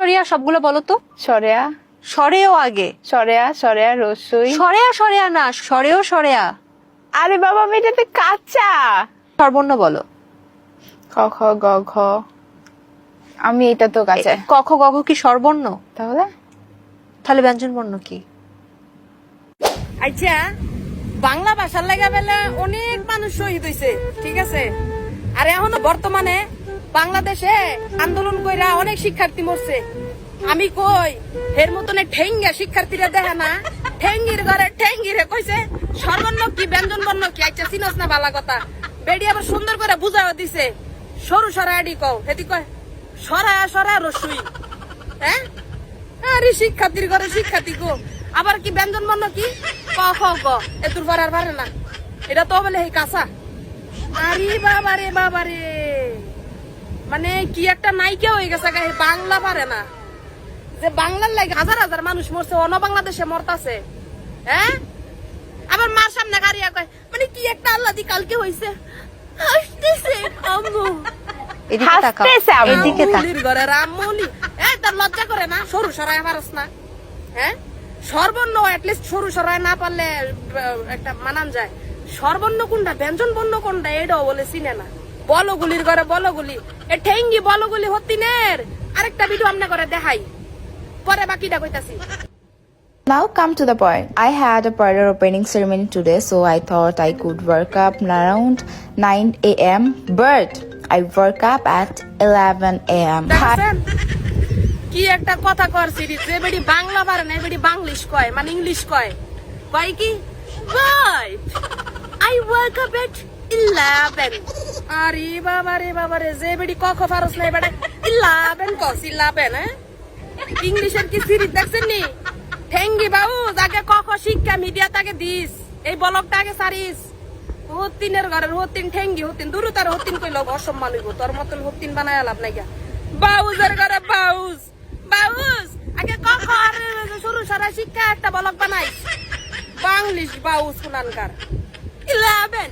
সরিয়া সবগুলো বলো তো। সরেয়া সরেও আগে। সরেয়া সরেয়া রসুই। সরেয়া সরেয়া না, সরেও সরেয়া। আরে বাবা মেয়েটাতে কাঁচা। স্বরবর্ণ বলো। খ খ গ ঘ। আমি এটা তো কাঁচা। ক খ গ ঘ কি স্বরবর্ণ? তাহলে তাহলে ব্যঞ্জন বর্ণ কি? আচ্ছা, বাংলা ভাষার লাগা বেলা অনেক মানুষ শহীদ হয়েছে, ঠিক আছে। আর এখনো বর্তমানে বাংলাদেশে আন্দোলন কইরা অনেক শিক্ষার্থী মরছে। আমি কই এর মতনে ঠেঙ্গা শিক্ষার্থীরা দেখে না, ঠেঙ্গির ঘরে ঠেঙ্গিরে কইছে স্বরবর্ণ কি ব্যঞ্জন বর্ণ কি। আচ্ছা চিনস না বালা কথা, বেডি আবার সুন্দর করে বুঝাও দিছে। সরু সরাইডি কও, হেতি কয় সরায়া সরায়া রসুই। হ্যাঁ, আরে শিক্ষার্থীর ঘরে শিক্ষার্থী গো। আবার কি ব্যঞ্জন বর্ণ কি? ক খ গ। এতুর পর আর পারে না, এটা তো বলে এই কাঁচা। আরে বাবারে বাবারে, মানে কি একটা নায়িকা হয়ে গেছে গায়ে, বাংলা পারে না। যে বাংলার লাগে হাজার হাজার মানুষ মরছে, অন্য বাংলাদেশে মরতাছে। হ্যাঁ, আবার মার সামনে গাড়িয়া কয় মানে কি একটা আল্লাহ দি কালকে হইছে, হাসতেছে আম্মু। এদিকে তাকাও, হাসতেছে আম্মু। এদিকে তাকাও। রামমৌলির ঘরে রামমৌলি। এই তার লজ্জা করে না? সরু সরাই পারস না? হ্যাঁ, সর্বর্ণ অ্যাটলিস্ট সরু সরাই না পারলে একটা মানান যায়। সর্বর্ণ কোনটা, ব্যঞ্জন বর্ণ কোনটা, এটাও বলে চিনে না। বলগুলির ঘরে বলগুলি, এ ঠেঙ্গি বলগুলি হতিনের আরেকটা ভিডিও আমনে করে দেখাই, পরে বাকিটা কইতাছি। Now come to the point. I had a parlor opening ceremony today, so I thought I could work up around 9 a.m. But I woke up at 11 a.m. দেখছেন কি একটা কথা কর সিরিজ, যে বেডি বাংলা পারে না, বেডি বাংলিশ কয়, মানে ইংলিশ কয়। কয় কি But I woke up at 11. আরে বাবা রে বাবা রে, যে বেডি ক খ পারস না বেডি 11 কস 11। হ্যাঁ, ইংলিশের কি সিরিজ দেখছেন নি? ঠেঙ্গি বাবু আগে ক খ শিক্ষা মিডিয়া তাকে দিস, এই ব্লগটা আগে সারিস। হতিনের ঘরের হতিন ঠেঙ্গি হতিন দূর, তার হতিন কইলো অসম্মান হইব। তোর মতন হতিন বানায় লাভ নাই। বাউজের ঘরে বাউজ বাউজ আগে ক খ আর শুরু সরা শিক্ষা একটা ব্লগ বানাই, বাংলিশ বাউজ কোনানকার 11।